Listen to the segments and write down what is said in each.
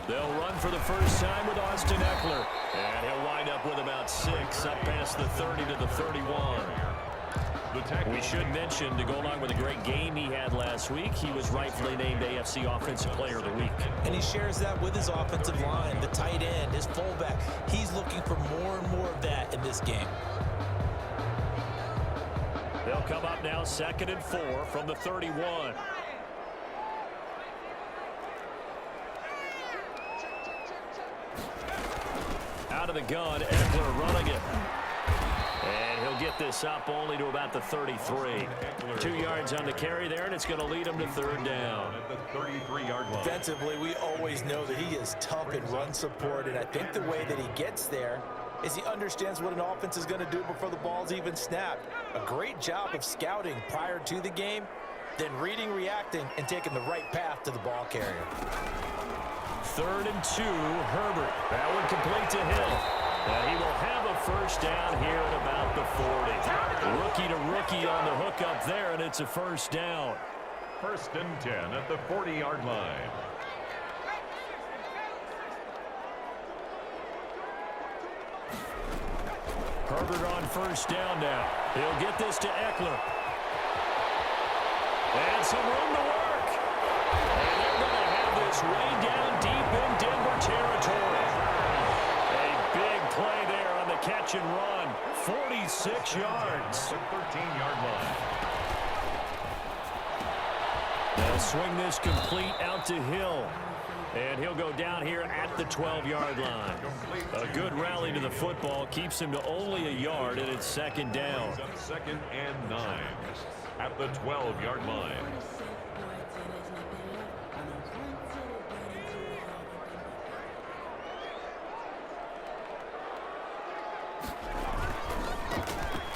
They'll run for the first time with Austin Eckler. And he'll wind up with about 6 up past the 30 to the 31. We should mention, to go along with a great game he had last week, he was rightfully named AFC Offensive Player of the Week. And he shares that with his offensive line, the tight end, his fullback. He's looking for more and more of that in this game. They'll come up now 2nd and 4 from the 31. Out of the gun, Eckler running it. And he'll get this up only to about the 33. 2 yards on the carry there, and it's going to lead him to 3rd down. At the 33-yard line. Defensively, we always know that he is tough in run support, and I think the way that he gets there is he understands what an offense is going to do before the ball's even snapped. A great job of scouting prior to the game, then reading, reacting, and taking the right path to the ball carrier. 3rd and 2, Herbert. That one complete to Hill. He will have a first down here at about the 40. Rookie to rookie on the hook up there, and it's a first down. 1st and 10 at the 40-yard line. Herbert on first down now. He'll get this to Eckler. And some room to work. And they're going to have this way down deep in Denver territory. A big play there on the catch and run. 46 yards. The 13-yard line. They'll swing this complete out to Hill. And he'll go down here at the 12-yard line. A good rally to the football keeps him to only a yard, and it's 2nd down. 2nd and 9 at the 12-yard line.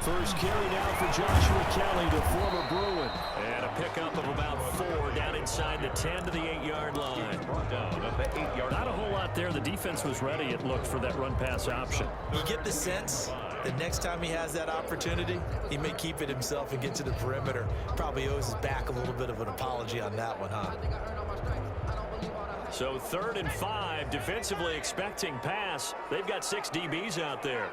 First carry now for Joshua Kelly, the former Bruin. And a pickup of about 4 down inside the 10 to the 8-yard line. Down at the 8-yard line. Not a whole lot there. The defense was ready, it looked, for that run-pass option. You get the sense that next time he has that opportunity, he may keep it himself and get to the perimeter. Probably owes his back a little bit of an apology on that one, huh? So 3rd and 5, defensively expecting pass. They've got 6 DBs out there.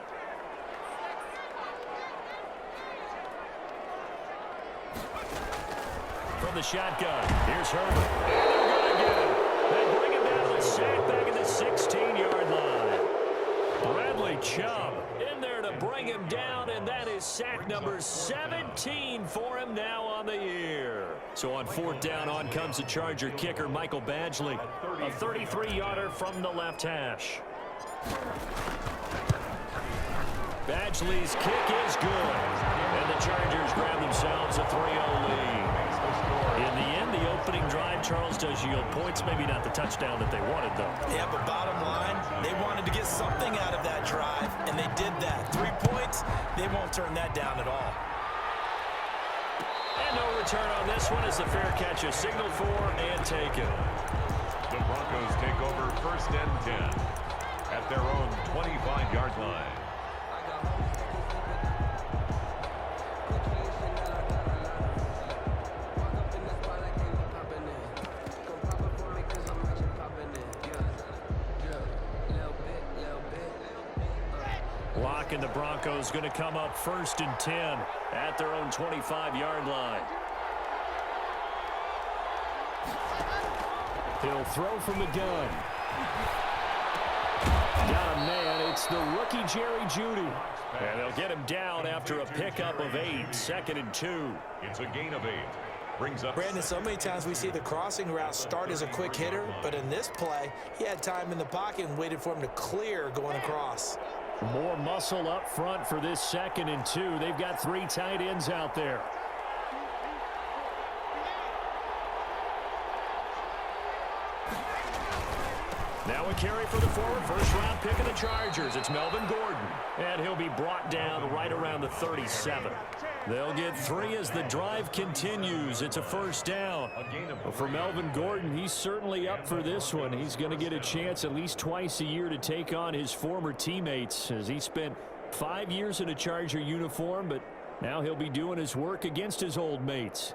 From the shotgun, here's Herbert. And they're going to get him. They bring him down with a sack back at the 16-yard line. Bradley Chubb in there to bring him down, and that is sack number 17 for him now on the year. So on 4th down, on comes the Charger kicker, Michael Badgley. A 33-yarder from the left hash. Badgley's kick is good. And the Chargers grab themselves a 3-0 lead. In the end, the opening drive, Charles, does yield points. Maybe not the touchdown that they wanted, though. Yeah, but bottom line, they wanted to get something out of that drive, and they did that. 3 points, they won't turn that down at all. And no return on this one as the fair catch is signaled for and taken. The Broncos take over 1st and 10 at their own 25-yard line. And the Broncos going to come up 1st and 10 at their own 25-yard line. He'll throw from the gun. Got a man. It's the rookie Jerry Jeudy. And they'll get him down after a pickup of 8. 2nd and 2. It's a gain of 8. Brings up Brandon, so many times we see the crossing route start as a quick hitter, but in this play, he had time in the pocket and waited for him to clear going across. More muscle up front for this 2nd and 2. They've got 3 tight ends out there. Now a carry for the forward. First-round pick of the Chargers. It's Melvin Gordon. And he'll be brought down right around the 37. They'll get 3 as the drive continues. It's a first down. For Melvin Gordon, he's certainly up for this one. He's going to get a chance at least twice a year to take on his former teammates, as he spent 5 years in a Charger uniform, but now he'll be doing his work against his old mates.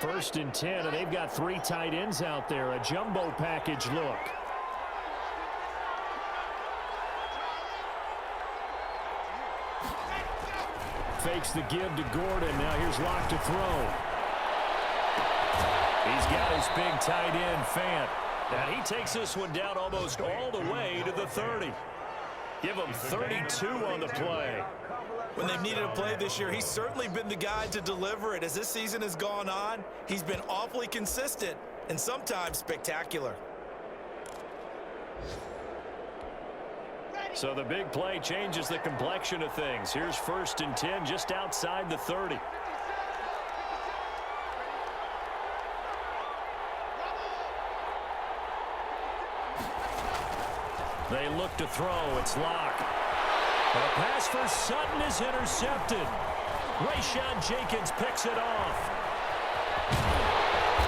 1st and 10, and they've got 3 tight ends out there. A jumbo package look. Fakes the give to Gordon. Now here's Locke to throw. He's got his big tight end, Fant. And he takes this one down almost all the way to the 30. Give him 32 on the play. When they've needed a play this year, he's certainly been the guy to deliver it. As this season has gone on, he's been awfully consistent and sometimes spectacular. So the big play changes the complexion of things. Here's 1st and 10 just outside the 30. They look to throw. It's Locke. A pass for Sutton is intercepted. Rayshon Jenkins picks it off.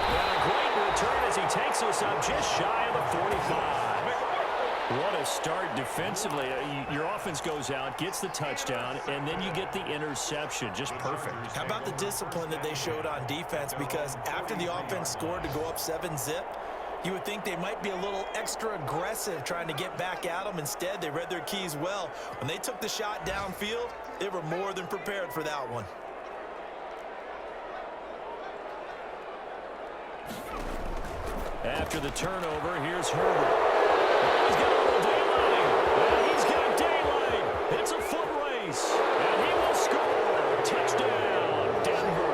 And a great return as he takes us up just shy of the 45. What a start defensively. Your offense goes out, gets the touchdown, and then you get the interception. Just perfect. How about the discipline that they showed on defense? Because after the offense scored to go up 7-zip, you would think they might be a little extra aggressive trying to get back at them. Instead, they read their keys well. When they took the shot downfield, they were more than prepared for that one. After the turnover, here's Herbert. He's got a little daylight. And he's got daylight. It's a foot race. And he will score. Touchdown, Denver.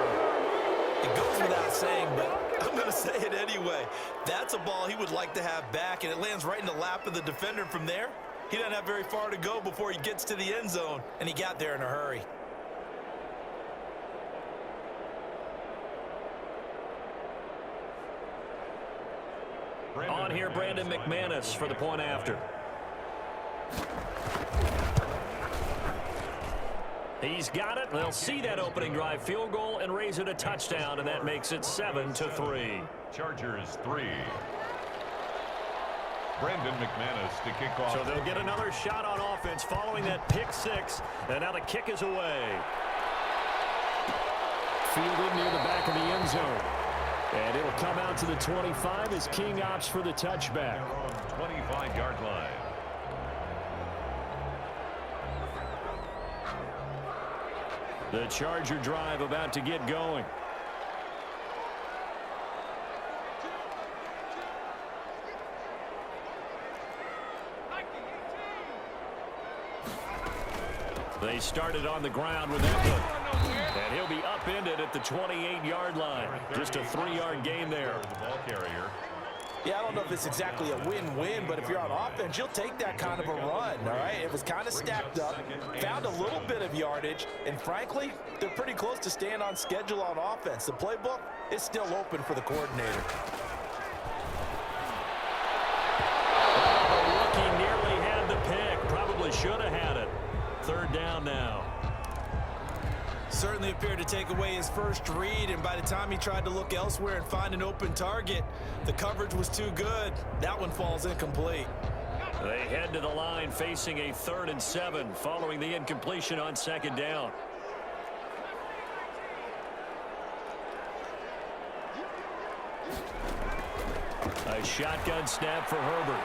It goes without saying, but I'm going to say it anyway. That's a ball he would like to have back, and it lands right in the lap of the defender. From there, he doesn't have very far to go before he gets to the end zone, and he got there in a hurry. On here, Brandon McManus for the point after. He's got it. They'll see that opening drive field goal and raise it a touchdown, and that makes it 7-3. Chargers 3. Brandon McManus to kick off. So they'll get another shot on offense following that pick 6, and now the kick is away. Fielded near the back of the end zone. And it'll come out to the 25 as King opts for the touchback. 25-yard line. The Charger drive about to get going. They started on the ground with Eckler. And he'll be upended at the 28-yard line. Just a 3-yard gain there. The ball carrier. Yeah, I don't know if it's exactly a win-win, but if you're on offense, you'll take that kind of a run, all right? It was kind of stacked up, found a little bit of yardage, and frankly, they're pretty close to staying on schedule on offense. The playbook is still open for the coordinator. The rookie nearly had the pick. Probably should have had it. 3rd down now. Certainly appeared to take away his first read, and by the time he tried to look elsewhere and find an open target, the coverage was too good. That one falls incomplete. They head to the line facing a 3rd and 7 following the incompletion on 2nd down. A shotgun snap for Herbert.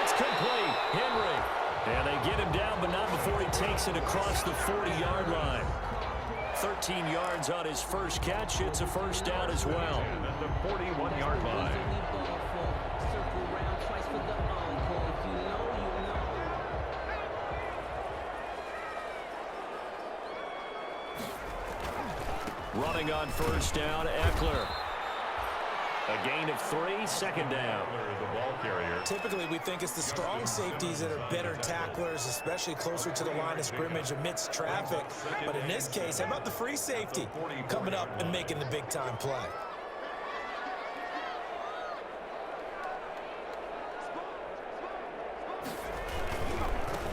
It's complete. Henry. And they get him down, but not before he takes it across the 40-yard line. 13 yards on his first catch. It's a 1st down as well. At the 41-yard line. Running on 1st down, Eckler. A gain of 3, 2nd down. The ball carrier. Typically, we think it's the strong safeties that are better tacklers, especially closer to the line of scrimmage amidst traffic. But in this case, how about the free safety coming up and making the big-time play?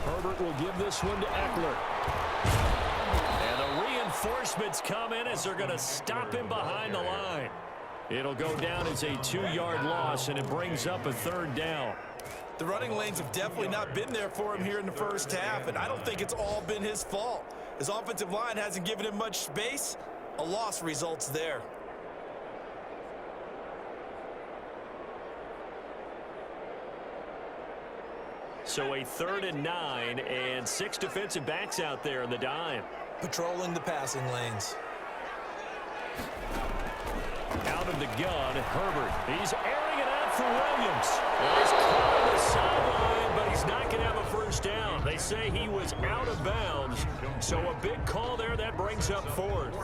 Herbert will give this one to Eckler. And the reinforcements come in as they're going to stop him behind the line. It'll go down as a 2-yard loss, and it brings up a 3rd down. The running lanes have definitely not been there for him here in the first half, and I don't think it's all been his fault. His offensive line hasn't given him much space, A loss results there. So a 3rd and 9 and 6 defensive backs out there in the dime. Patrolling the passing lanes. Out of the gun, Herbert. He's airing it out for Williams. He's caught on the sideline, but he's not going to have a first down. They say he was out of bounds, so a big call there that brings up 4th.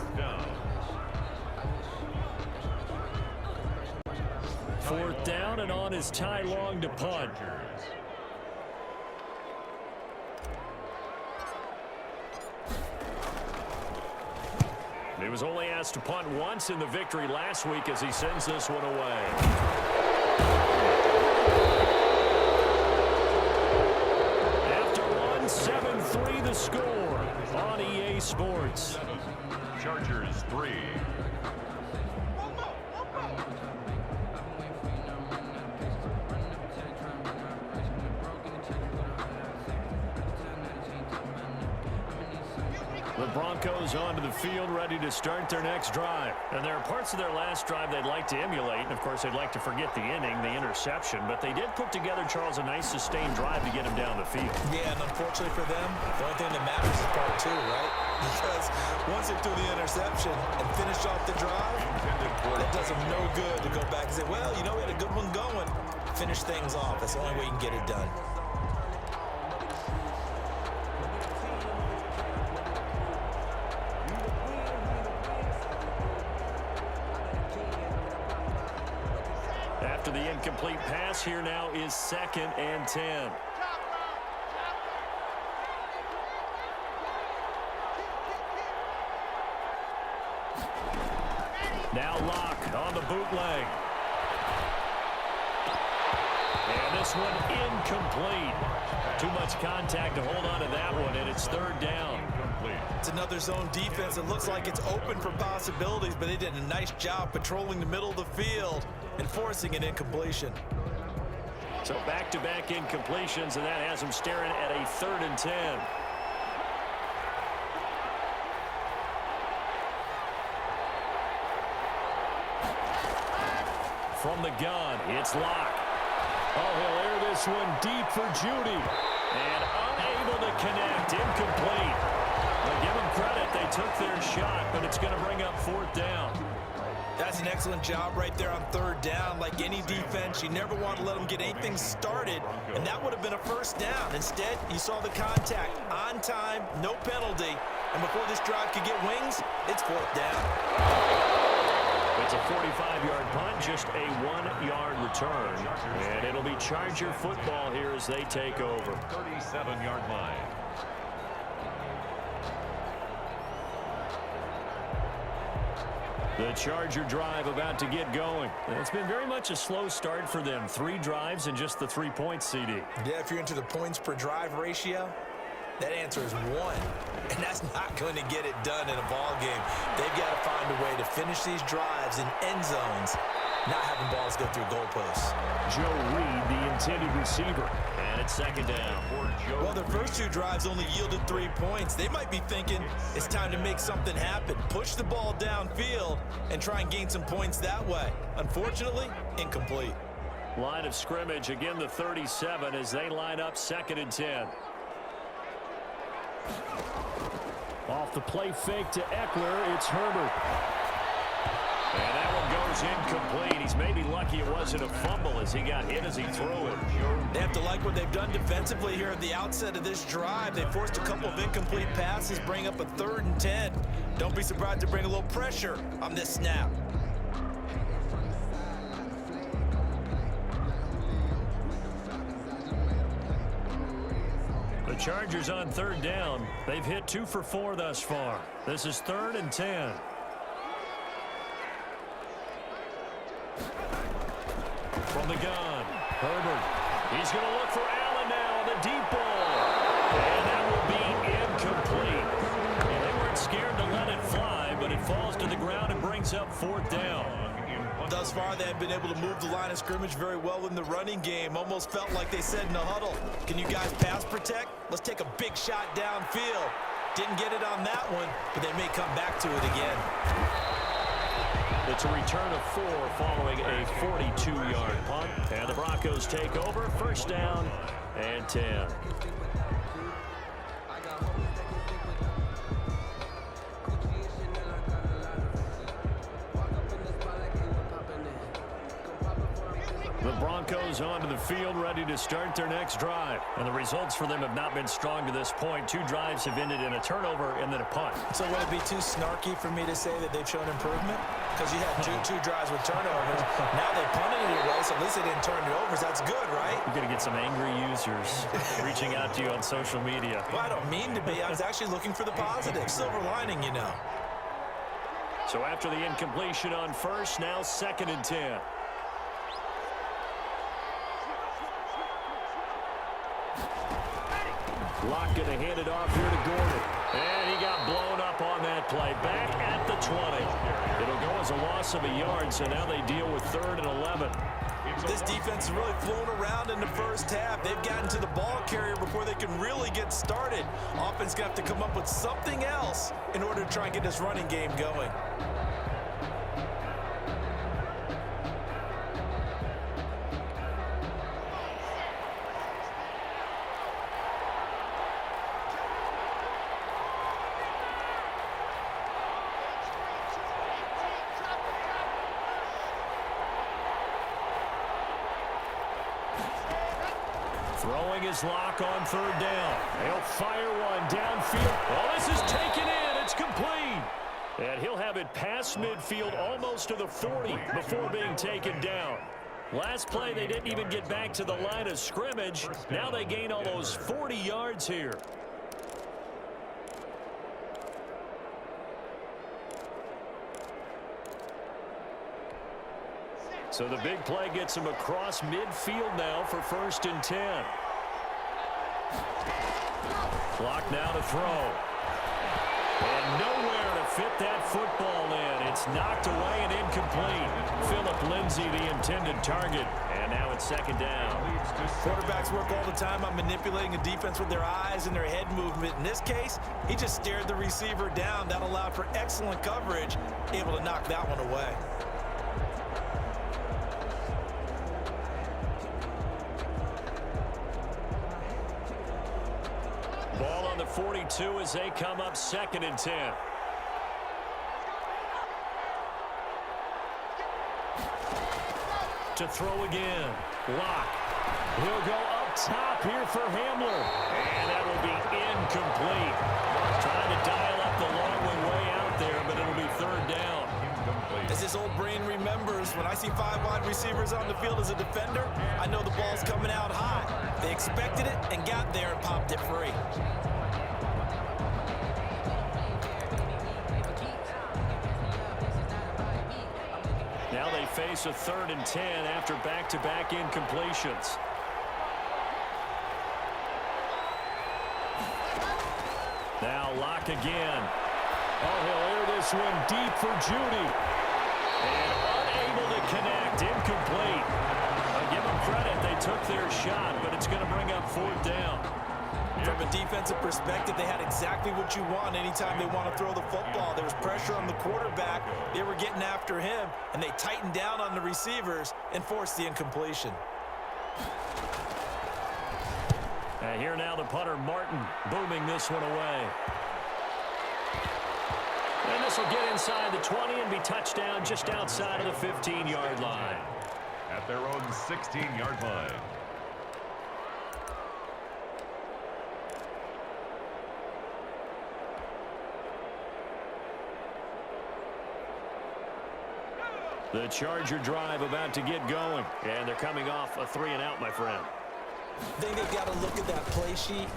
4th down, and on is Ty Long to punt. He was only asked to punt once in the victory last week as he sends this one away. After one, 7-3 the score on EA Sports. Chargers 3. The Broncos onto the field, ready to start their next drive. And there are parts of their last drive they'd like to emulate. And, of course, they'd like to forget the inning, the interception. But they did put together, Charles, a nice sustained drive to get him down the field. Yeah, and unfortunately for them, the only thing that matters is part 2, right? Because once they threw the interception and finished off the drive, that does them no good to go back and say, well, you know, we had a good one going. Finish things off. That's the only way you can get it done. After the incomplete pass, here now is 2nd and 10. Now Locke on the bootleg. And this one incomplete. Too much contact to hold on to that one, and it's 3rd down. It's another zone defense. It looks like it's open for possibilities, but they did a nice job patrolling the middle of the field and forcing an incompletion. So back-to-back incompletions, and that has them staring at a 3rd and 10. From the gun, it's Locke. Oh, he'll air this one deep for Judy. And unable to connect, incomplete. Well, give them credit, they took their shot, but it's going to bring up 4th down. That's an excellent job right there on 3rd down. Like any defense, you never want to let them get anything started, and that would have been a first down. Instead, you saw the contact on time, no penalty, and before this drive could get wings, it's 4th down. It's a 45-yard punt, just a 1-yard return, and it'll be Charger football here as they take over. 37-yard line. The Charger drive about to get going. It's been very much a slow start for them. 3 drives and just the 3 points, CD. Yeah, if you're into the points per drive ratio, that answer is 1. And that's not going to get it done in a ball game. They've got to find a way to finish these drives in end zones, not having balls go through goalposts. Joe Reed, the intended receiver. And it's 2nd down. Well, their first 2 drives only yielded 3 points. They might be thinking it's time to make something happen. Push the ball downfield and try and gain some points that way. Unfortunately, incomplete. Line of scrimmage, again the 37 as they line up 2nd and 10. Off the play fake to Eckler, it's Herbert. And that one goes incomplete. He's maybe lucky it wasn't a fumble as he got hit as he threw it. They have to like what they've done defensively here at the outset of this drive. They forced a couple of incomplete passes, bring up a 3rd and 10. Don't be surprised to bring a little pressure on this snap. The Chargers on 3rd down. They've hit 2 for 4 thus far. This is 3rd and 10. From the gun, Herbert. He's going to look for Allen now on the deep ball. And that will be incomplete. And they weren't scared to let it fly, but it falls to the ground and brings up 4th down. Thus far, they have been able to move the line of scrimmage very well in the running game. Almost felt like they said in the huddle, can you guys pass protect? Let's take a big shot downfield. Didn't get it on that one, but they may come back to it again. It's a return of 4 following a 42-yard punt. And the Broncos take over. First down and 10. The Broncos onto the field, ready to start their next drive. And the results for them have not been strong to this point. 2 drives have ended in a turnover and then a punt. So would it be too snarky for me to say that they've shown improvement? Because you had two drives with turnovers. Now they punted it away, so at least they didn't turn it over. So that's good, right? You're going to get some angry users reaching out to you on social media. Well, I don't mean to be. I was actually looking for the positive. Silver lining, you know. So after the incompletion on first, now 2nd and 10. Locke going to hand it off here to Gordon. And he got blown up on that play. Back at the 20. It'll go as a loss of a yard, so now they deal with 3rd and 11. This defense has really flown around in the first half. They've gotten to the ball carrier before they can really get started. Offense got to come up with something else in order to try and get this running game going. Throwing his Locke on 3rd down. He'll fire one downfield. Oh, this is taken in. It's complete. And he'll have it past midfield almost to the 40 before being taken down. Last play, they didn't even get back to the line of scrimmage. Now they gain almost 40 yards here. So the big play gets him across midfield now for 1st and 10. Clock now to throw. And nowhere to fit that football in. It's knocked away and incomplete. Phillip Lindsay, the intended target. And now it's 2nd down. Quarterbacks work all the time on manipulating a defense with their eyes and their head movement. In this case, he just stared the receiver down. That allowed for excellent coverage, able to knock that one away. Ball on the 42 as they come up 2nd and 10. To throw again. Locke. He'll go up top here for Hamler. And that will be incomplete. Trying to dial up the long way out there, but it'll be 3rd down. As this old brain remembers, when I see 5 wide receivers on the field as a defender, I know the ball's coming out high. They expected it and got there and popped it free. Now they face a 3rd and 10 after back-to-back incompletions. Now Locke again. Oh, he'll air this one deep for Judy. And unable to connect. Incomplete. I'll give them credit. They took their shot, but it's going to bring up 4th down. From a defensive perspective, they had exactly what you want anytime they want to throw the football. There was pressure on the quarterback. They were getting after him, and they tightened down on the receivers and forced the incompletion. And here now the punter, Martin, booming this one away. And this will get inside the 20 and be touchdown just outside of the 15-yard line. At their own 16-yard line. The Charger drive about to get going. And they're coming off a 3-and-out, my friend. I think they've got to look at that play sheet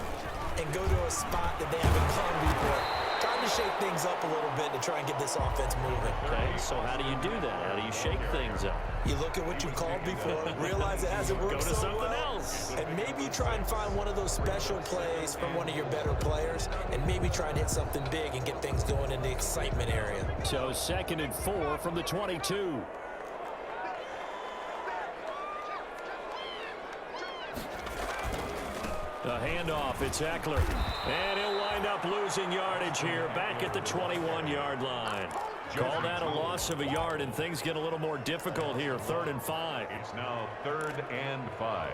and go to a spot that they haven't gone before. Trying to shake things up a little bit to try and get this offense moving. Okay, so how do you do that? How do you shake things up? You look at what you called before, realize it hasn't worked Go to so something well, else. and maybe you try and find one of those special plays from one of your better players, and maybe try and hit something big and get things going in the excitement area. So 2nd and 4 from the 22. A handoff, it's Eckler. And he'll wind up losing yardage here, back at the 21-yard line. Call that a loss of a yard, and things get a little more difficult here, 3rd and 5. It's now 3rd and 5.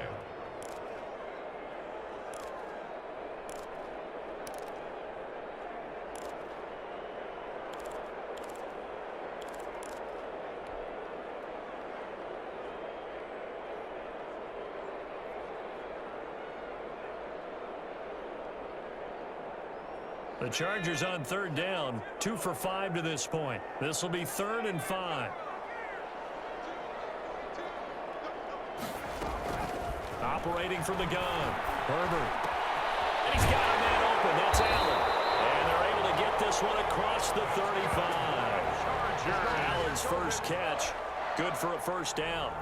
The Chargers on 3rd down, 2 for 5 to this point. This will be 3rd and 5. Operating from the gun, Herbert. And he's got a man open. That's Allen. And they're able to get this one across the 35. Allen's first catch, good for a 1st down.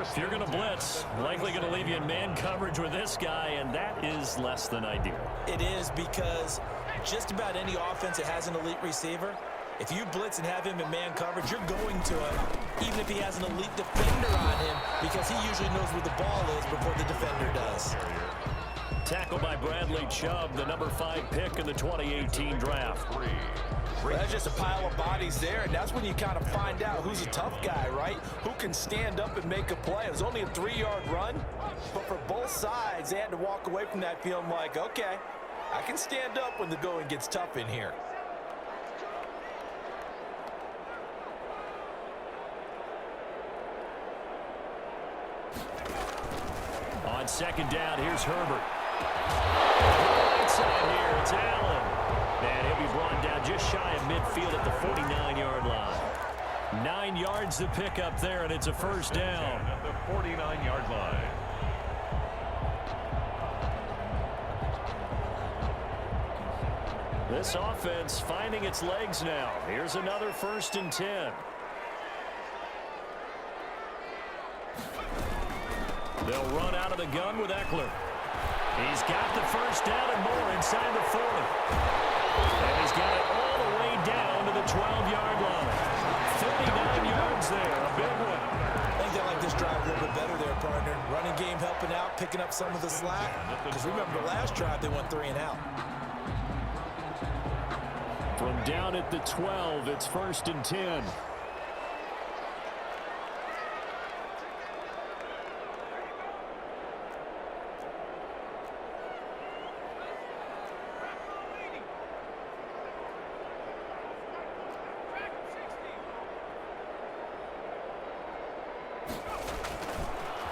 If you're going to blitz, likely going to leave you in man coverage with this guy, and that is less than ideal. It is, because just about any offense that has an elite receiver, if you blitz and have him in man coverage, you're going to him, even if he has an elite defender on him, because he usually knows where the ball is before the defender does. Tackled by Bradley Chubb, the number 5 pick in the 2018 draft. That's just a pile of bodies there, and that's when you kind of find out who's a tough guy, right? Who can stand up and make a play. It was only a 3-yard run, but for both sides, they had to walk away from that feeling like, okay, I can stand up when the going gets tough in here. On 2nd down, here's Herbert. Right side here, it's Allen. And he'll be brought down just shy of midfield at the 49-yard line. 9 yards to pick up there, and it's a 1st down. At the 49-yard line. This offense finding its legs now. Here's another 1st and 10. They'll run out of the gun with Eckler. He's got the 1st down and more inside the 40. And he's got it all the way down to the 12-yard line. 39 yards there, a big one. I think they like this drive a little bit better there, partner. Running game helping out, picking up some of the slack. Because remember, the last drive they went 3 and out. From down at the 12, it's 1st and 10.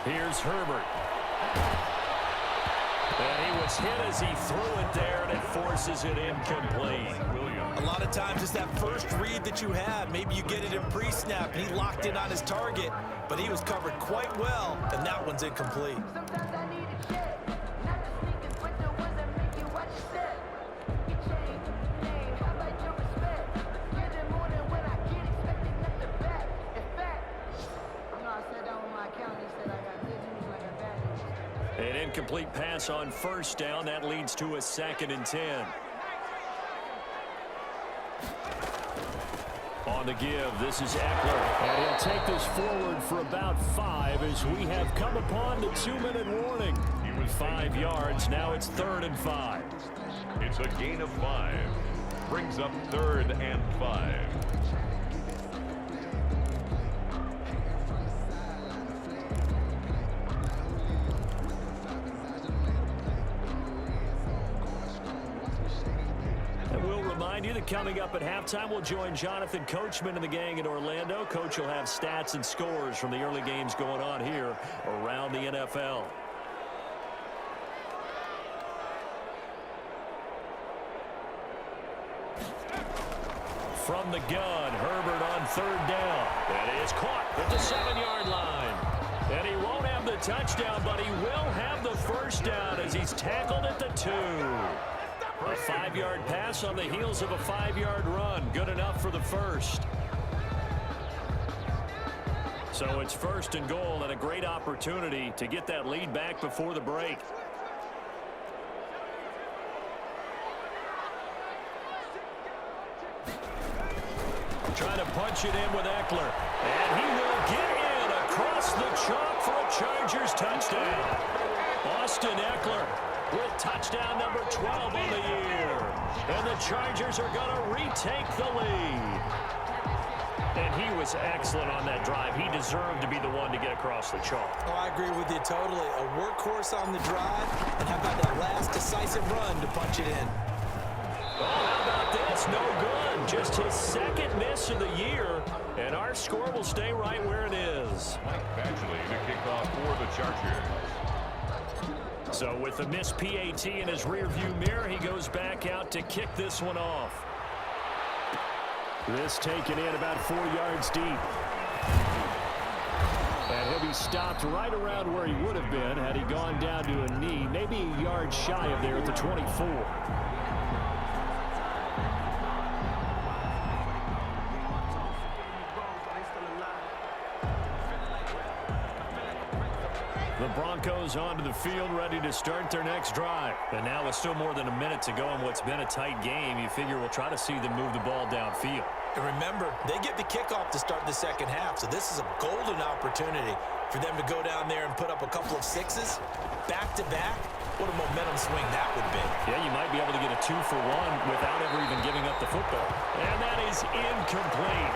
Here's Herbert. And he was hit as he threw it there, and it forces it incomplete. A lot of times it's that first read that you have. Maybe you get it in pre-snap, and he locked in on his target, but he was covered quite well, and that one's incomplete. An incomplete pass on 1st down. That leads to a 2nd and 10. On the give, this is Eckler. And he'll take this forward for about 5 as we have come upon the 2-minute warning. 5 yards, now it's 3rd and 5. It's a gain of 5. Brings up 3rd and 5. Remind you that coming up at halftime, we'll join Jonathan Coachman and the gang in Orlando. Coach will have stats and scores from the early games going on here around the NFL. From the gun, Herbert on 3rd down. And is caught at the 7-yard line. And he won't have the touchdown, but he will have the 1st down as he's tackled at the 2. A 5-yard pass on the heels of a 5-yard run. Good enough for the 1st. So it's 1st and goal, and a great opportunity to get that lead back before the break. Trying to punch it in with Eckler. And he will get in across the chalk for a Chargers touchdown. Austin Eckler with touchdown number 12 on the year. And the Chargers are going to retake the lead. And he was excellent on that drive. He deserved to be the one to get across the chalk. Oh, I agree with you totally. A workhorse on the drive, and how about that last decisive run to punch it in? Oh, how about this? No good. Just his second miss of the year, and our score will stay right where it is. Actually, the kickoff for the Chargers. So with the missed PAT in his rearview mirror, he goes back out to kick this one off. This taken in about 4 yards deep. And he'll be stopped right around where he would have been had he gone down to a knee, maybe a yard shy of there at the 24. The Broncos onto the field, ready to start their next drive. And now with still more than a minute to go in what's been a tight game, you figure we'll try to see them move the ball downfield. And remember, they get the kickoff to start the second half, so this is a golden opportunity for them to go down there and put up a couple of sixes back-to-back. What a momentum swing that would be. Yeah, you might be able to get a 2-for-1 without ever even giving up the football. And that is incomplete.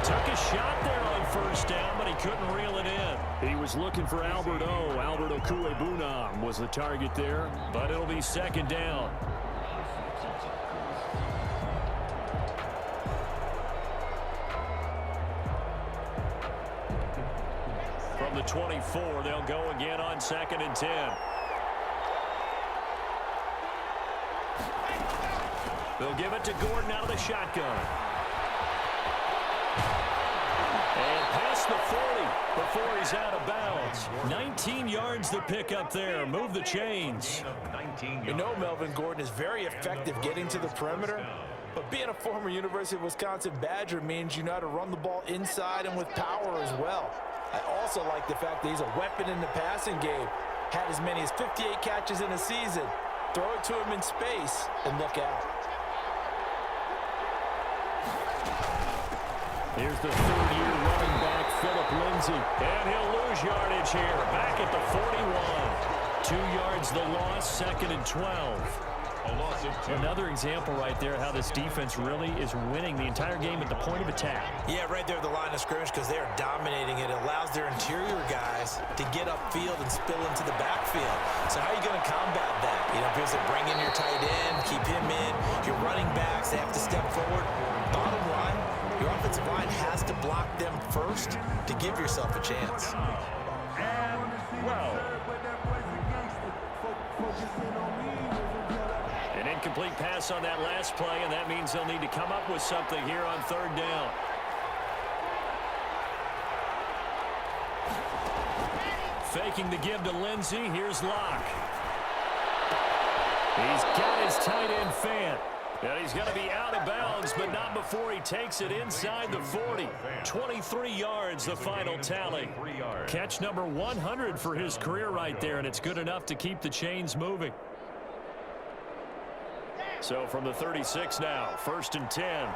Took a shot there on first down, but he couldn't reel it in. He was looking for Albert Okuebunam was the target there, but it'll be second down. From the 24, they'll go again on 2nd and 10. They'll give it to Gordon out of the shotgun. And past the 40 before he's out of bounds. 19 yards to pick up there. Move the chains. You know Melvin Gordon is very effective getting to the perimeter, but being a former University of Wisconsin Badger means you know how to run the ball inside and with power as well. I also like the fact that he's a weapon in the passing game. Had as many as 58 catches in a season. Throw it to him in space and look out. Here's the third-year running back, Phillip Lindsay. And he'll lose yardage here. Back at the 41. 2 yards the loss, 2nd and 12. A loss of 2. Another example right there how this defense really is winning the entire game at the point of attack. Yeah, right there at the line of scrimmage because they are dominating it. It allows their interior guys to get upfield and spill into the backfield. So how are you going to combat that? You know, if you bring in your tight end, keep him in, your running backs, they have to step forward. Bottom line, your offensive line has to block them first to give yourself a chance. An incomplete pass on that last play, and that means they'll need to come up with something here on 3rd down. Faking the give to Lindsay. Here's Locke. He's got his tight end Fant. And he's going to be out of bounds, but not before he takes it inside the 40. 23 yards, the final tally. Catch number 100 for his career right there, and it's good enough to keep the chains moving. So from the 36 now, 1st and 10.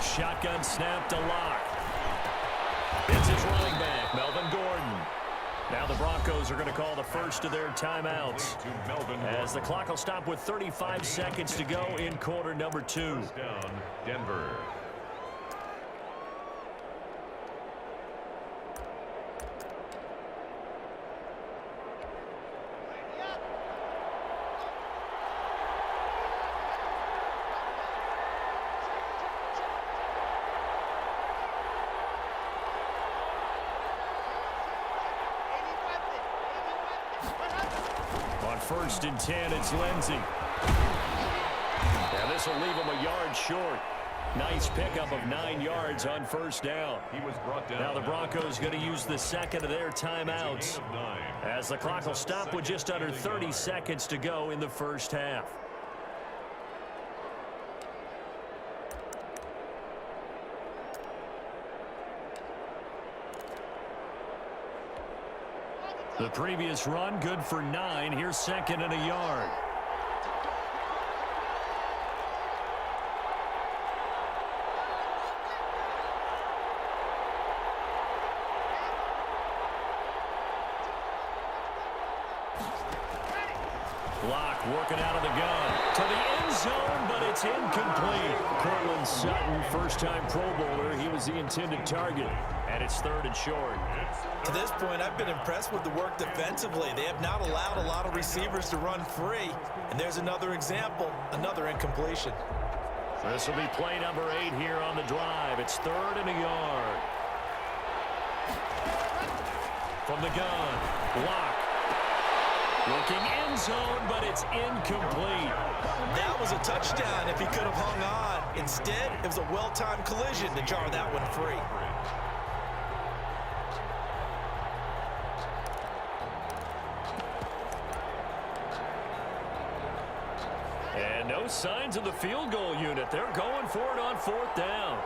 Shotgun snap to Locke. It's his running back, Melvin Gordon. Now the Broncos are going to call the first of their timeouts as the clock will stop with 35 seconds to go in quarter number 2. First down, Denver. On 1st and 10, it's Lindsay. Now this will leave him a yard short. Nice pickup of 9 yards on 1st down. He was brought down. Now the Broncos going to use the second of their timeouts as the clock will stop with just under 30 seconds to go in the first half. The previous run good for 9. Here's 2nd and a yard. Block working out of the gun to the end zone, but it's incomplete. Cortland Sutton, first-time Pro Bowler. He was the intended target, and it's 3rd and short. To this point, I've been impressed with the work defensively. They have not allowed a lot of receivers to run free, and there's another example, another incompletion. This will be play number 8 here on the drive. It's 3rd and a yard. From the gun, block. Looking end zone, but it's incomplete. That was a touchdown if he could have hung on. Instead, it was a well-timed collision to jar that one free. And no signs of the field goal unit. They're going for it on 4th down.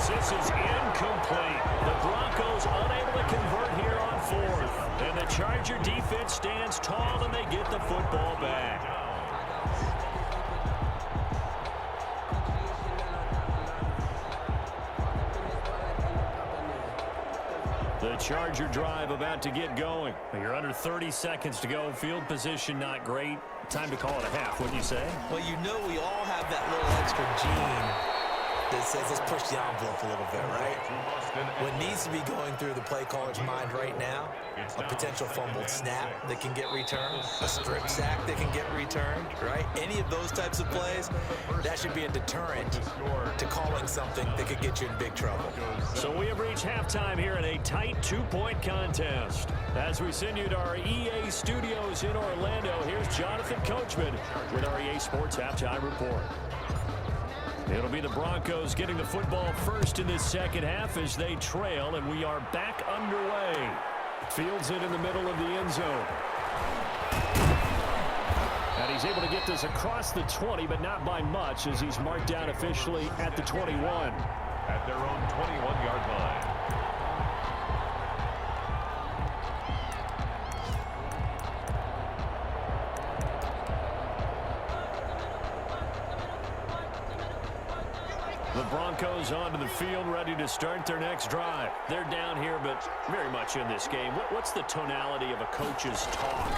This is incomplete. The Broncos unable to convert here on 4th. And the Charger defense stands tall and they get the football back. The Charger drive about to get going. You're under 30 seconds to go. Field position not great. Time to call it a half, wouldn't you say? Well, you know we all have that little extra gene that says let's push the envelope a little bit, right? What needs to be going through the play caller's mind right now, a potential fumbled snap that can get returned, a strip sack that can get returned, right? Any of those types of plays, that should be a deterrent to calling something that could get you in big trouble. So we have reached halftime here in a tight 2-point contest. As we send you to our EA studios in Orlando, here's Jonathan Coachman with our EA Sports Halftime Report. It'll be the Broncos getting the football first in this second half as they trail, and we are back underway. Fields it in the middle of the end zone. And he's able to get this across the 20, but not by much, as he's marked down officially at the 21. At their own 21-yard line. The Broncos onto the field, ready to start their next drive. They're down here, but very much in this game. What's the tonality of a coach's talk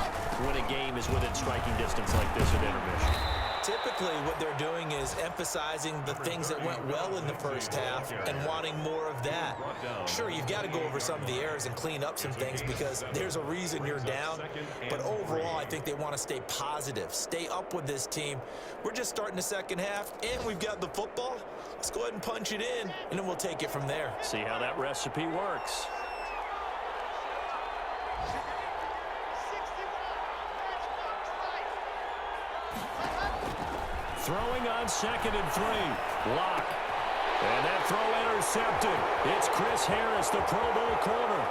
when a game is within striking distance like this at intermission? Typically, what they're doing is emphasizing the things that went well in the first half and wanting more of that. Sure, you've got to go over some of the errors and clean up some things because there's a reason you're down. But overall, I think they want to stay positive, stay up with this team. We're just starting the second half, and we've got the football. Let's go ahead and punch it in, and then we'll take it from there. See how that recipe works. Throwing on 2nd and 3. Lock. And that throw intercepted. It's Chris Harris, the Pro Bowl corner.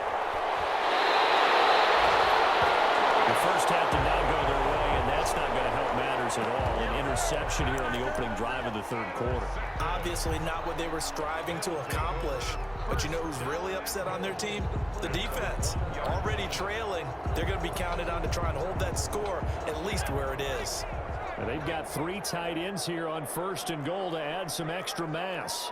The first half did not go their way, and that's not going to help matters at all. An interception here on the opening drive of the 3rd quarter. Obviously not what they were striving to accomplish. But you know who's really upset on their team? The defense. Already trailing. They're going to be counted on to try and hold that score at least where it is. And they've got 3 tight ends here on 1st and goal to add some extra mass.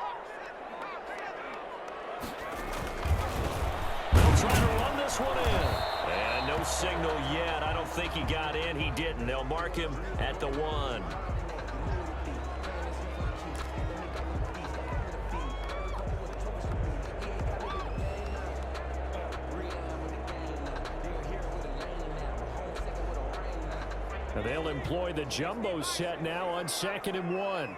They'll try to run this one in. And no signal yet. I don't think he got in. He didn't. They'll mark him at the 1. And they'll employ the jumbo set now on 2nd and 1.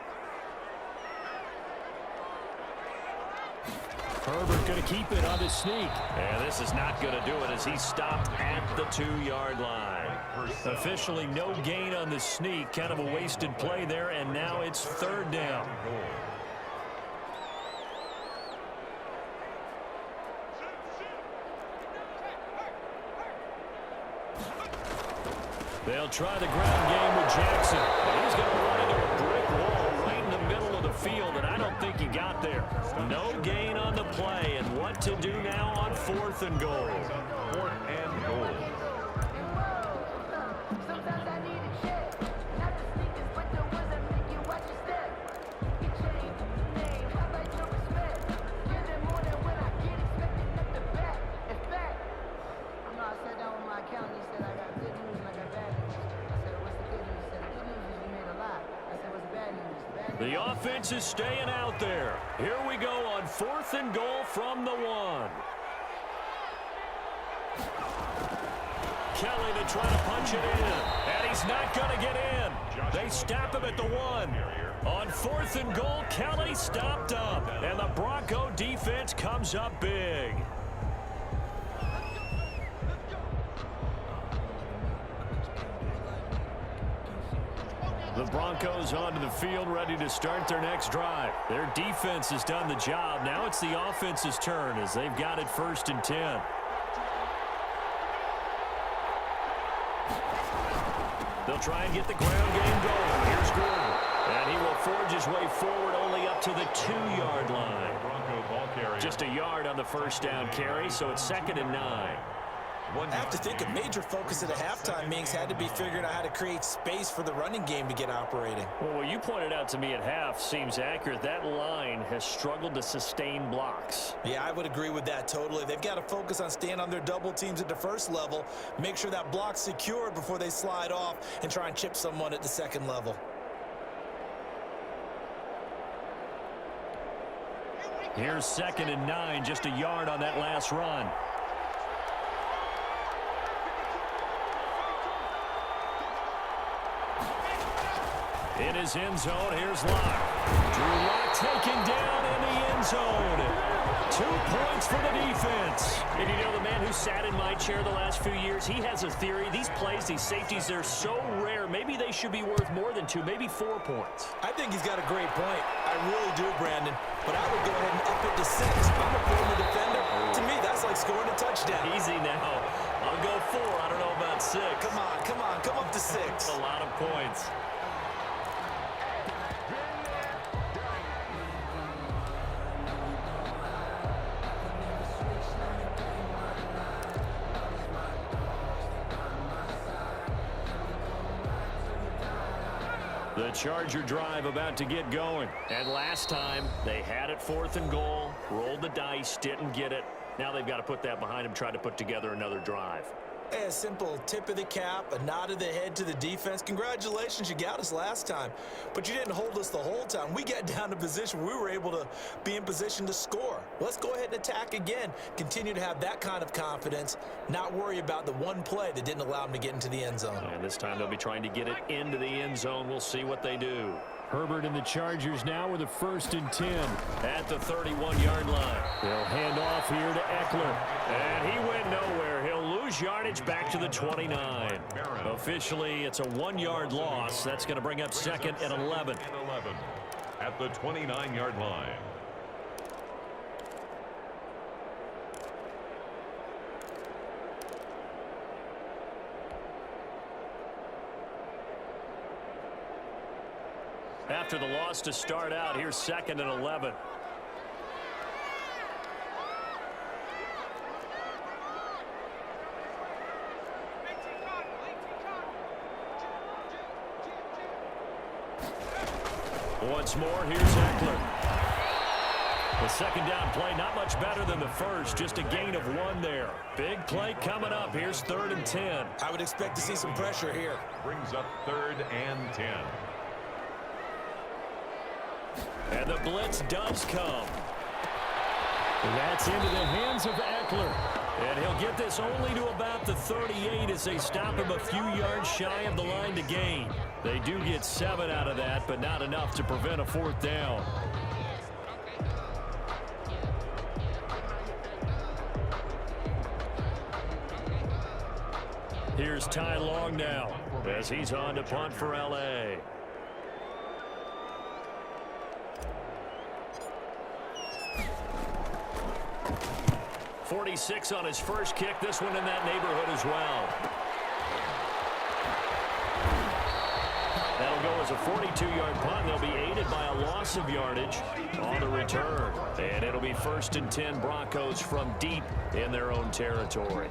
Herbert going to keep it on the sneak. And this is not going to do it as he's stopped at the 2-yard line. Officially no gain on the sneak. Kind of a wasted play there, and now it's 3rd down. They'll try the ground game with Jackson. And he's going to run into a brick wall right in the middle of the field, and I don't think he got there. No gain on the play, and what to do now on 4th and goal. 4th and goal. The offense is staying out there. Here we go on 4th and goal from the 1. Kelly to try to punch it in, and he's not going to get in. They stop him at the 1. On 4th and goal, Kelly stopped up, and the Bronco defense comes up big. The Broncos onto the field, ready to start their next drive. Their defense has done the job. Now it's the offense's turn as they've got it 1st and 10. They'll try and get the ground game going. Here's Gordon. And he will forge his way forward only up to the 2-yard line. Just a yard on the first down carry, so it's 2nd and 9. I have to think a major focus at a halftime meetings had to be figuring out how to create space for the running game to get operating. Well, what you pointed out to me at half seems accurate. That line has struggled to sustain blocks. Yeah, I would agree with that totally. They've got to focus on staying on their double teams at the first level, make sure that block's secured before they slide off and try and chip someone at the second level. Here's 2nd and 9, just a yard on that last run. In his end zone, here's Locke. Drew Lock taken down in the end zone. 2 points for the defense. And you know, the man who sat in my chair the last few years, he has a theory. These plays, these safeties, they're so rare. Maybe they should be worth more than 2, maybe 4 points. I think he's got a great point. I really do, Brandon. But I would go ahead and up it to 6. I'm a former defender. To me, that's like scoring a touchdown. Easy now. I'll go 4. I don't know about 6. Come on, come on. Come up to 6. A lot of points. The Charger drive about to get going. And last time, they had it 4th and goal, rolled the dice, didn't get it. Now they've got to put that behind them, try to put together another drive. A simple tip of the cap, a nod of the head to the defense. Congratulations, you got us last time. But you didn't hold us the whole time. We got down to position where we were able to be in position to score. Let's go ahead and attack again. Continue to have that kind of confidence, not worry about the one play that didn't allow them to get into the end zone. And this time they'll be trying to get it into the end zone. We'll see what they do. Herbert and the Chargers now with a 1st and 10 at the 31-yard line. They'll hand off here to Eckler. And he went nowhere. He'll lose yardage back to the 29. Officially, it's a 1-yard loss. That's going to bring up 2nd and 11. At the 29-yard line. After the loss to start out, here's 2nd and 11. Once more, here's Eckler. The 2nd down play, not much better than the first, just a gain of 1 there. Big play coming up. Here's 3rd and 10. I would expect to see some pressure here. Brings up 3rd and 10. And the blitz does come. And that's into the hands of Eckler. And he'll get this only to about the 38 as they stop him a few yards shy of the line to gain. They do get 7 out of that, but not enough to prevent a 4th down. Here's Ty Long now as he's on to punt for L.A. .46 on his first kick. This one in that neighborhood as well. That'll go as a 42-yard punt. They'll be aided by a loss of yardage on the return. And it'll be 1st and 10 Broncos from deep in their own territory.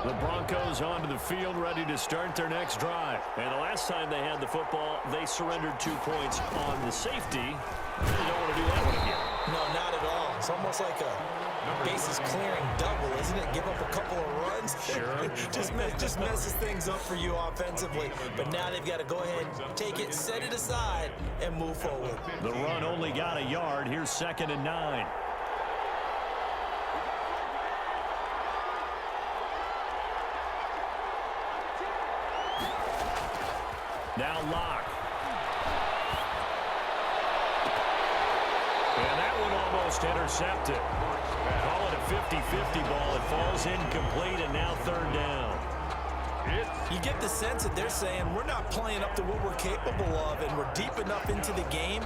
The Broncos onto the field, ready to start their next drive. And the last time they had the football, they surrendered 2 points on the safety. They don't want to do that one again. No, not at all. It's almost like a bases clearing double, isn't it? Give up a couple of runs. Sure. just messes things up for you offensively. But now they've got to go ahead, take it, set it aside, and move forward. The run only got a yard. Here's 2nd and 9. Now Locke. And that one almost intercepted. Call it a 50-50 ball. It falls incomplete, and now 3rd down. You get the sense that they're saying we're not playing up to what we're capable of, and we're deep enough into the game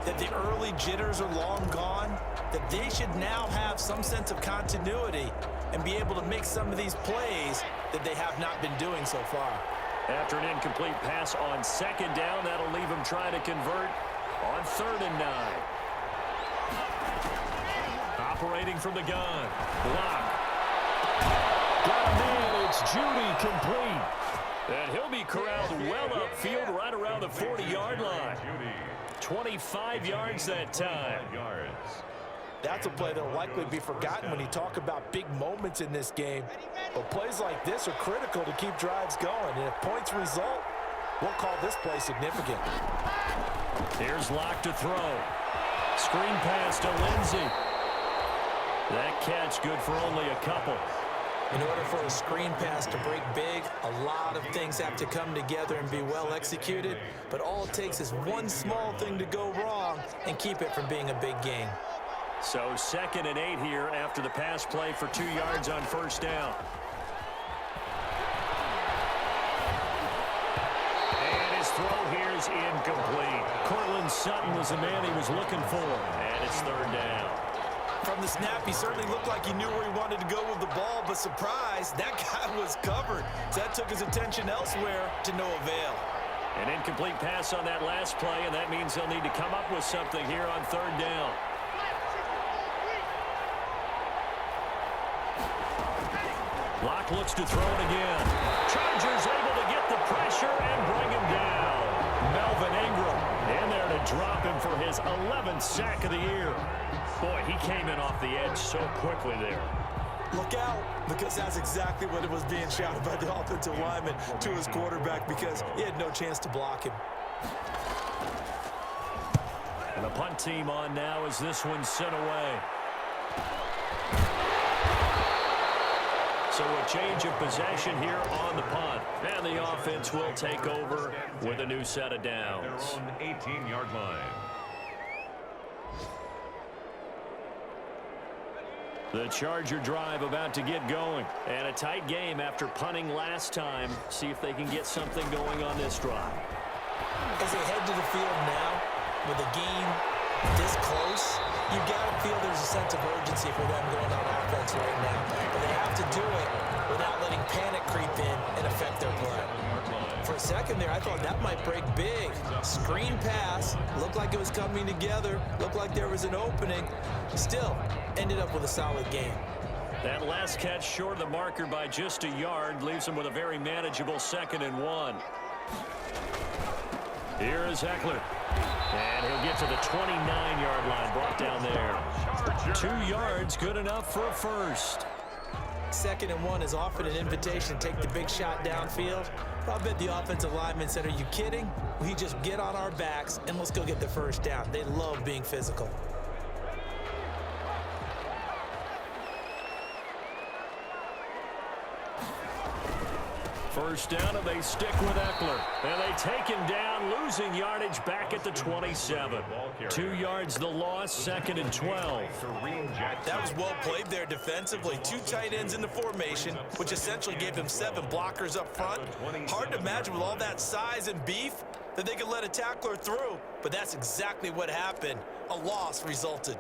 that the early jitters are long gone, that they should now have some sense of continuity and be able to make some of these plays that they have not been doing so far. After an incomplete pass on 2nd down, that'll leave him trying to convert on 3rd and 9. Operating from the gun. Block. Got him in. It's Judy complete. And he'll be corralled well upfield right around the 40-yard line. 25 yards that time. That's a play that will likely be forgotten when you talk about big moments in this game. But plays like this are critical to keep drives going. And if points result, we'll call this play significant. Here's Locke to throw. Screen pass to Lindsey. That catch good for only a couple. In order for a screen pass to break big, a lot of things have to come together and be well executed. But all it takes is one small thing to go wrong and keep it from being a big gain. So 2nd and 8 here after the pass play for 2 yards on 1st down. And his throw here is incomplete. Cortland Sutton was the man he was looking for. And it's 3rd down. From the snap, he certainly looked like he knew where he wanted to go with the ball, but surprise, that guy was covered. So that took his attention elsewhere to no avail. An incomplete pass on that last play, and that means they'll need to come up with something here on 3rd down. Locke looks to throw it again. Chargers able to get the pressure and bring him down. Melvin Ingram in there to drop him for his 11th sack of the year. Boy, he came in off the edge so quickly there. Look out, because that's exactly what it was being shouted by the offensive lineman to his quarterback, because he had no chance to block him. And the punt team on now as this one's sent away. So a change of possession here on the punt. And the offense will take over with a new set of downs. Their own 18-yard line. The Charger drive about to get going. And a tight game after punting last time. See if they can get something going on this drive. As they head to the field now, with the game this close, you've got to feel there's a sense of urgency for them going on offense right now. But they have to do it without letting panic creep in and affect their play. For a second there, I thought that might break big. Screen pass, looked like it was coming together, looked like there was an opening. Still, ended up with a solid game. That last catch short of the marker by just a yard leaves them with a very manageable 2nd and 1. Here is Eckler. And he'll get to the 29-yard line, brought down there. 2 yards, good enough for a first. 2nd and 1 is often an invitation to take the big shot downfield. I bet the offensive lineman said, are you kidding? We just get on our backs and let's go get the first down. They love being physical. First down, and they stick with Eckler. And they take him down, losing yardage back at the 27. 2 yards the loss, 2nd and 12. That was well played there defensively. 2 tight ends in the formation, which essentially gave him 7 blockers up front. Hard to imagine with all that size and beef that they could let a tackler through. But that's exactly what happened. A loss resulted.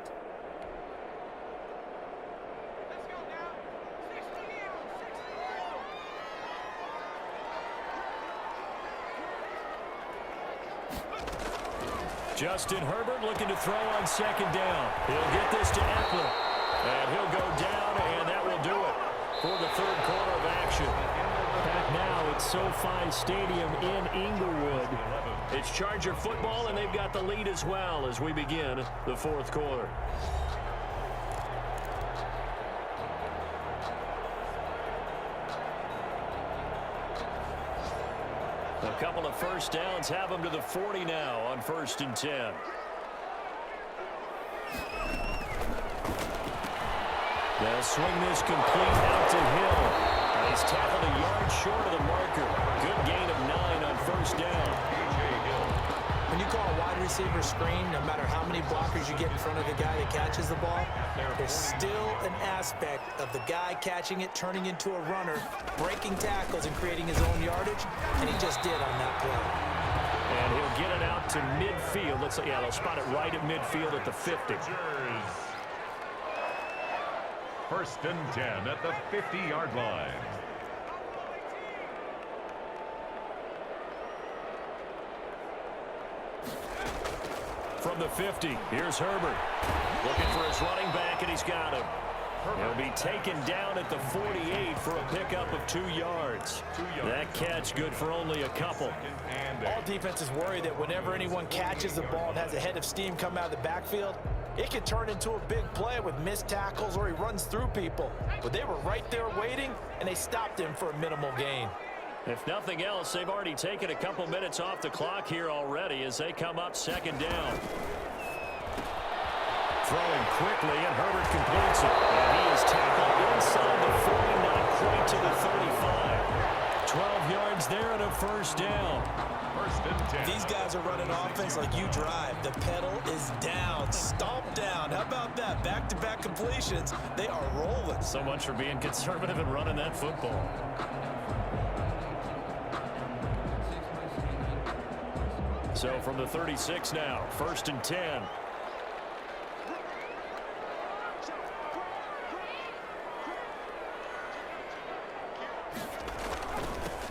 Justin Herbert looking to throw on 2nd down. He'll get this to Eckler. And he'll go down, and that will do it for the 3rd quarter of action. at SoFi Stadium in Inglewood. It's Charger football, and they've got the lead as well as we begin the fourth quarter. A couple of first downs have them to the 40 now on 1st and 10. They'll swing this complete out to Hill. He's tackled a yard short of the marker. Good gain of 9 on 1st down. When you call a wide receiver screen, no matter how many blockers you get in front of the guy that catches the ball, there's still an aspect of the guy catching it, turning into a runner, breaking tackles and creating his own yardage, and he just did on that play. And he'll get it out to midfield. They'll spot it right at midfield at the 50. 1st and 10 at the 50-yard line. From the 50, here's Herbert. Looking for his running back, and he's got him. He'll be taken down at the 48 for a pickup of 2 yards. That catch good for only a couple. All defenses worry that whenever anyone catches the ball and has a head of steam come out of the backfield, it can turn into a big play with missed tackles or he runs through people. But they were right there waiting, and they stopped him for a minimal gain. If nothing else, they've already taken a couple minutes off the clock here already as they come up 2nd down. Throwing quickly, and Herbert completes it. And he is tackled inside the 40, not quite to the 35. 12 yards there and a 1st down. 1st and 10. These guys are running offense like you drive. The pedal is down, stomp down. How about that? Back-to-back completions. They are rolling. So much for being conservative and running that football. So from the 36 now, 1st and 10.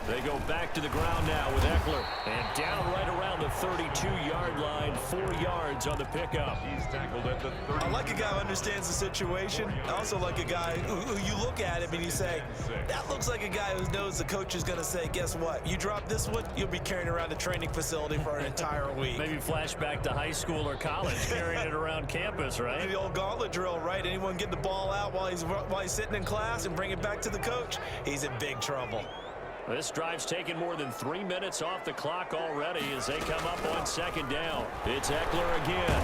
They go back to the ground now with Eckler. And down right around the 32-yard line, 4 yards on the pickup. He's tackled at the 30. I like a guy who understands the situation. I also like a guy who you look at him and you say, that looks like a guy who knows the coach is going to say, guess what? You drop this one, you'll be carrying around the training facility for an entire week. Maybe flashback to high school or college, carrying it around campus, right? The old gauntlet drill, right? Anyone get the ball out while he's sitting in class and bring it back to the coach, he's in big trouble. This drive's taken more than 3 minutes off the clock already as they come up on 2nd down. It's Eckler again.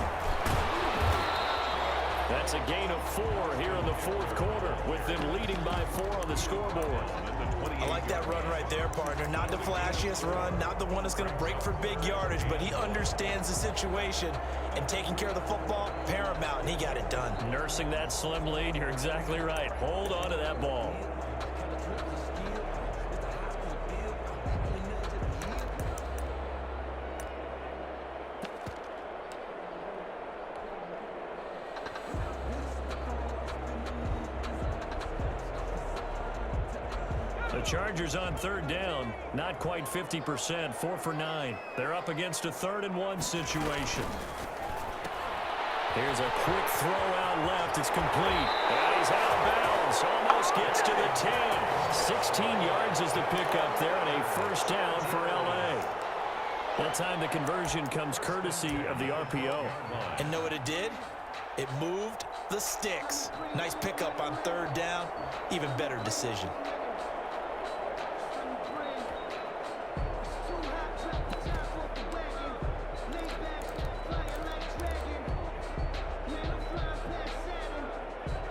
That's a gain of 4 here in the 4th quarter with them leading by 4 on the scoreboard. I like that run right there, partner. Not the flashiest run, not the one that's going to break for big yardage, but he understands the situation, and taking care of the football, paramount, and he got it done. Nursing that slim lead, you're exactly right. Hold on to that ball. The Chargers on 3rd down, not quite 50%, 4 for 9. They're up against a 3rd and 1 situation. Here's a quick throw out left. It's complete. And he's out of bounds. Almost gets to the 10. 16 yards is the pickup there, and a 1st down for L.A. That time the conversion comes courtesy of the RPO. And know what it did? It moved the sticks. Nice pickup on 3rd down. Even better decision.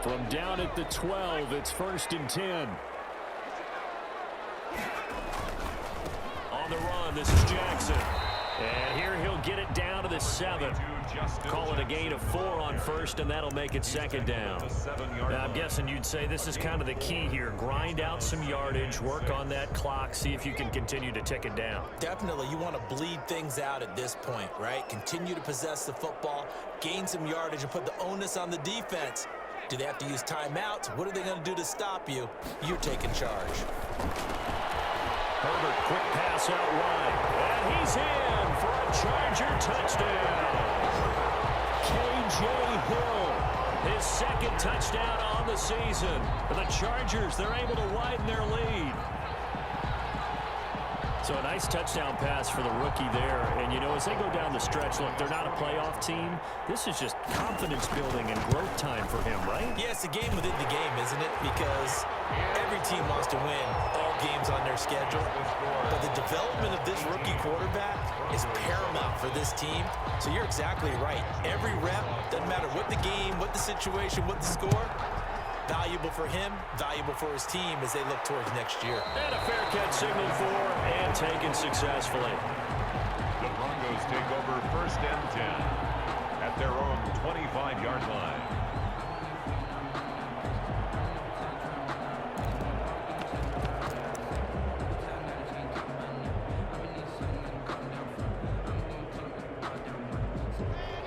From down at the 12, it's 1st and 10. On the run, this is Jackson. And here he'll get it down to the 7. Call it a gain of 4 on 1st, and that'll make it 2nd down. Now, I'm guessing you'd say this is kind of the key here. Grind out some yardage, work on that clock, see if you can continue to tick it down. Definitely, you want to bleed things out at this point, right? Continue to possess the football, gain some yardage, and put the onus on the defense. Do they have to use timeouts? What are they going to do to stop you? You're taking charge. Herbert, quick pass out wide. And he's in for a Charger touchdown. K.J. Hill, his 2nd touchdown on the season. For the Chargers, they're able to widen their lead. So a nice touchdown pass for the rookie there. And, you know, as they go down the stretch, look, they're not a playoff team. This is just confidence building and growth time for him, right? Yeah, it's a game within the game, isn't it? Because every team wants to win all games on their schedule. But the development of this rookie quarterback is paramount for this team. So you're exactly right. Every rep, doesn't matter what the game, what the situation, what the score, valuable for him, valuable for his team as they look towards next year. And a fair catch signaled for and taken successfully. The Broncos take over 1st and 10 at their own 25-yard line.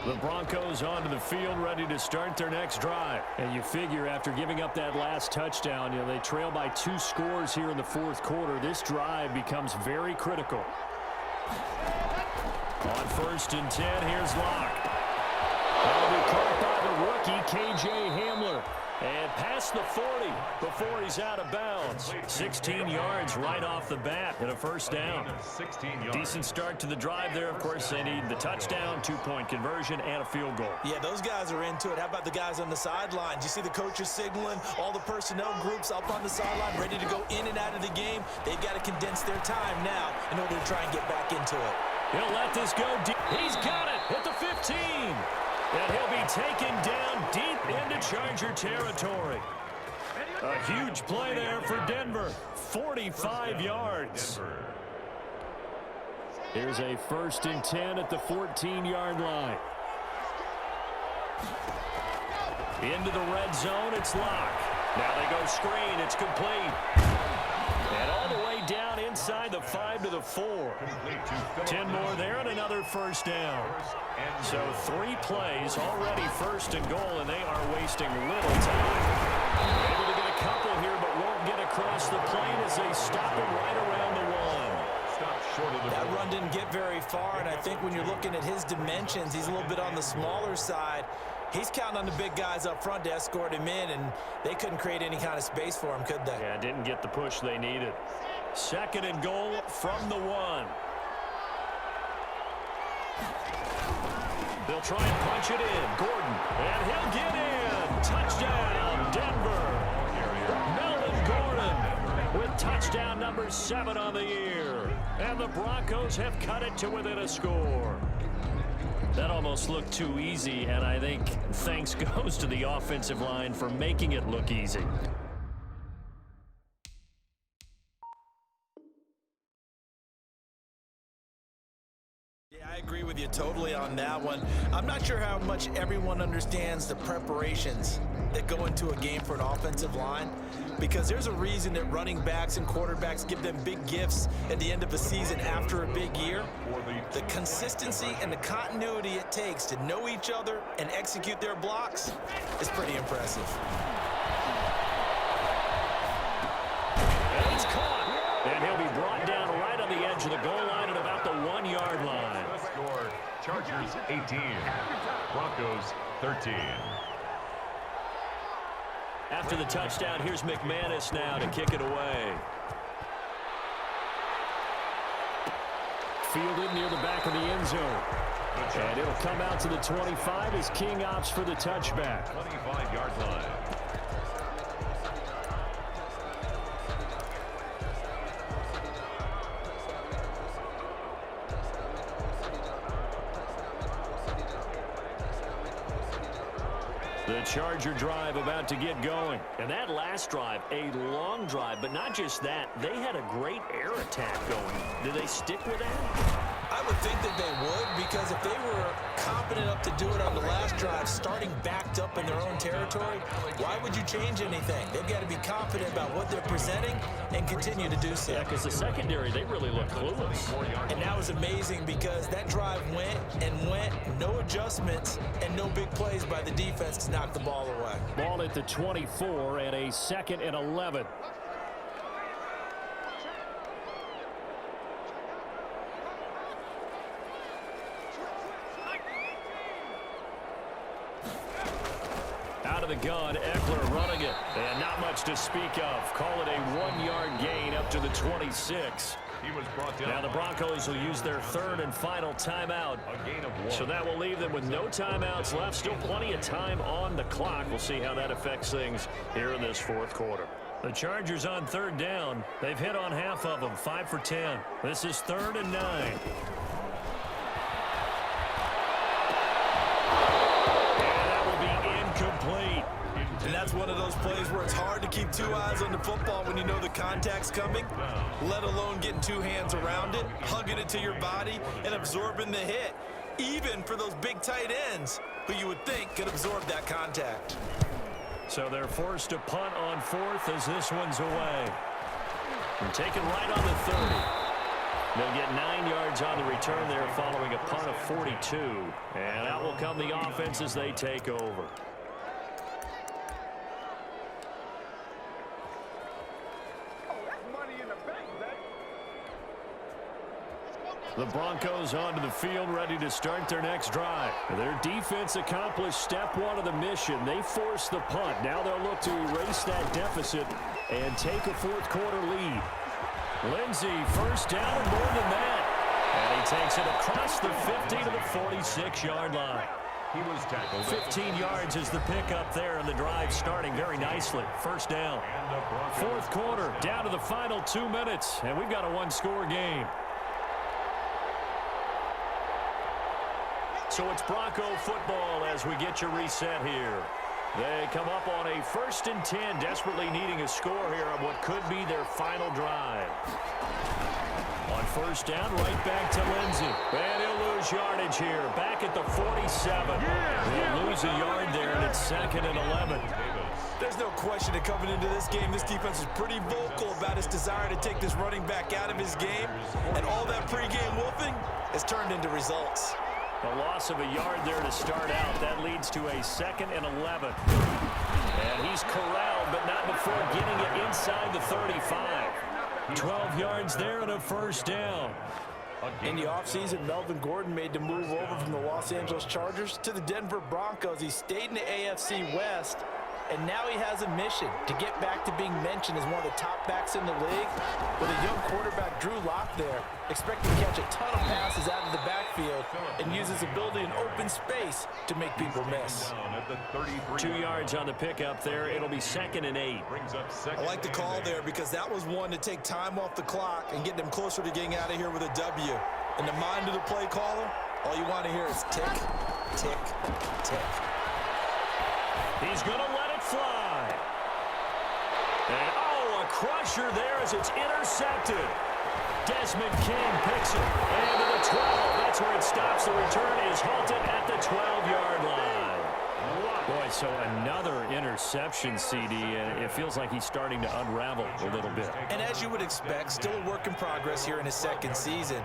The Broncos onto the field, ready to start their next drive. And you figure after giving up that last touchdown, you know, they trail by 2 scores here in the 4th quarter. This drive becomes very critical. On 1st and 10, here's Locke. That'll be caught by the rookie, K.J. Hamler. And past the 40 before he's out of bounds. 16 yards right off the bat and a 1st down. Decent start to the drive there. Of course, they need the touchdown, 2-point conversion, and a field goal. Yeah, those guys are into it. How about the guys on the sidelines? You see the coaches signaling, all the personnel groups up on the sideline ready to go in and out of the game. They've got to condense their time now in order to try and get back into it. He'll let this go deep. He's got it at the 15. And he'll be taken down deep into Charger territory. A huge play there for Denver. 45 yards. Here's a 1st and 10 at the 14-yard line. Into the red zone, it's Locke. Now they go screen, it's complete. And all the way down inside the 5 to the 4. 10 more there and another 1st down. So 3 plays, already 1st and goal, and they are wasting little time. Able to get a couple here, but won't get across the plane as they stop him right around the 1. That run didn't get very far, and I think when you're looking at his dimensions, he's a little bit on the smaller side. He's counting on the big guys up front to escort him in, and they couldn't create any kind of space for him, could they? Yeah, didn't get the push they needed. 2nd and goal from the 1. They'll try and punch it in. Gordon, and he'll get in. Touchdown, Denver. Melvin Gordon with touchdown number 7 on the year. And the Broncos have cut it to within a score. That almost looked too easy, and I think thanks goes to the offensive line for making it look easy. Yeah, I agree with you totally on that one. I'm not sure how much everyone understands the preparations that go into a game for an offensive line, because there's a reason that running backs and quarterbacks give them big gifts at the end of a season after a big year. The consistency and the continuity it takes to know each other and execute their blocks is pretty impressive. And he's caught. And he'll be brought down right on the edge of the goal line at about the 1-yard line. Score, Chargers 18, Broncos 13. After the touchdown, here's McManus now to kick it away. Fielded near the back of the end zone. And it'll come out to the 25 as King opts for the touchback. 25-yard line. The Charger drive about to get going. And that last drive, a long drive, but not just that. They had a great air attack going. Did they stick with that? I would think that they would, because if they were confident enough to do it on the last drive, starting backed up in their own territory, why would you change anything? They've got to be confident about what they're presenting and continue to do so. Yeah, because the secondary, they really look clueless. And that was amazing because that drive went and went, no adjustments, and no big plays by the defense to knock the ball away. Ball at the 24 and a 2nd and 11. Out of the gun, Eckler running it. And not much to speak of. Call it a 1-yard gain up to the 26. He was brought down. Now the Broncos will use their third and final timeout. A gain of 1. So that will leave them with no timeouts left. Still plenty of time on the clock. We'll see how that affects things here in this fourth quarter. The Chargers on third down. They've hit on half of them, 5 for 10. This is 3rd and 9. And that will be incomplete. And that's one of those plays where it's hard to keep 2 eyes on the football when you know the contact's coming, let alone getting 2 hands around it, hugging it to your body, and absorbing the hit, even for those big tight ends who you would think could absorb that contact. So they're forced to punt on 4th as this one's away. And taken right on the 30. They'll get 9 yards on the return there following a punt of 42. And out will come the offense as they take over. The Broncos onto the field, ready to start their next drive. Their defense accomplished step 1 of the mission. They forced the punt. Now they'll look to erase that deficit and take a fourth quarter lead. Lindsey, first down and more than that. And he takes it across the 50 to the 46-yard line. He was tackled. 15 yards is the pickup there, and the drive starting very nicely. First down. Fourth quarter, down to the final 2 minutes, and we've got a 1-score game. So it's Bronco football as we get you reset here. They come up on a 1st and 10, desperately needing a score here on what could be their final drive. On first down, right back to Lindsey. And he'll lose yardage here, back at the 47. He'll lose a yard there, and it's 2nd and 11. There's no question that coming into this game, this defense is pretty vocal about its desire to take this running back out of his game. And all that pregame wolfing has turned into results. A loss of a yard there to start out. That leads to a 2nd and 11. And he's corralled, but not before getting it inside the 35. 12 yards there and a first down. In the offseason, Melvin Gordon made the move over from the Los Angeles Chargers to the Denver Broncos. He stayed in the AFC West, and now he has a mission to get back to being mentioned as one of the top backs in the league. With a young quarterback, Drew Lock, there, expecting to catch a ton of passes out of the backfield and use his ability in open space to make people miss. 2 yards on the pickup there. It'll be 2nd and 8. I like the call there because that was one to take time off the clock and get them closer to getting out of here with a W. In the mind of the play caller, all you want to hear is tick, tick, tick. He's going to let it fly. And, oh, a crusher there as it's intercepted. Desmond King picks it. And to the 12. That's where it stops. The return is halted at the 12-yard line. Boy, so another interception, CD, and it feels like he's starting to unravel a little bit. And as you would expect, still a work in progress here in his 2nd season.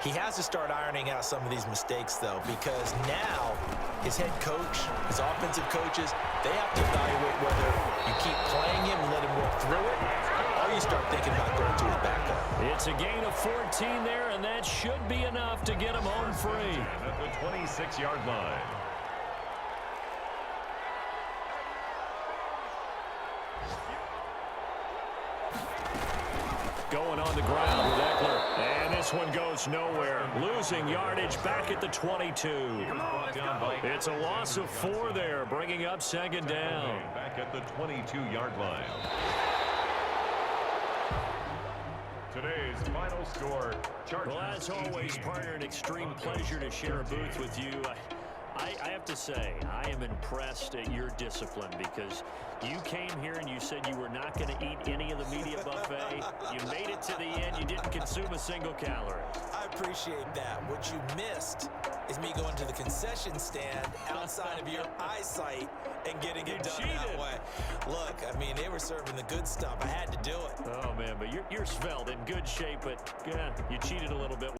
He has to start ironing out some of these mistakes, though, because now his head coach, his offensive coaches, they have to evaluate whether you keep playing him and let him work through it, or you start thinking about going to his backup. It's a gain of 14 there, and that should be enough to get him home free. At the 26-yard line. Going on the ground with Eckler. And this one goes nowhere. Losing yardage back at the 22. It's a loss of 4 there, bringing up 2nd down. Back at the 22-yard line. Today's final score. Chargers. Well, as always, partner, an extreme pleasure to share a booth with you. I have to say, I am impressed at your discipline because you came here and you said you were not going to eat any of the media buffet. You made it to the end. You didn't consume a single calorie. I appreciate that. What you missed is me going to the concession stand outside of your eyesight and getting it done that way. Look, I mean, they were serving the good stuff. I had to do it. Oh, man, but you're svelte, in good shape, but yeah, you cheated a little bit.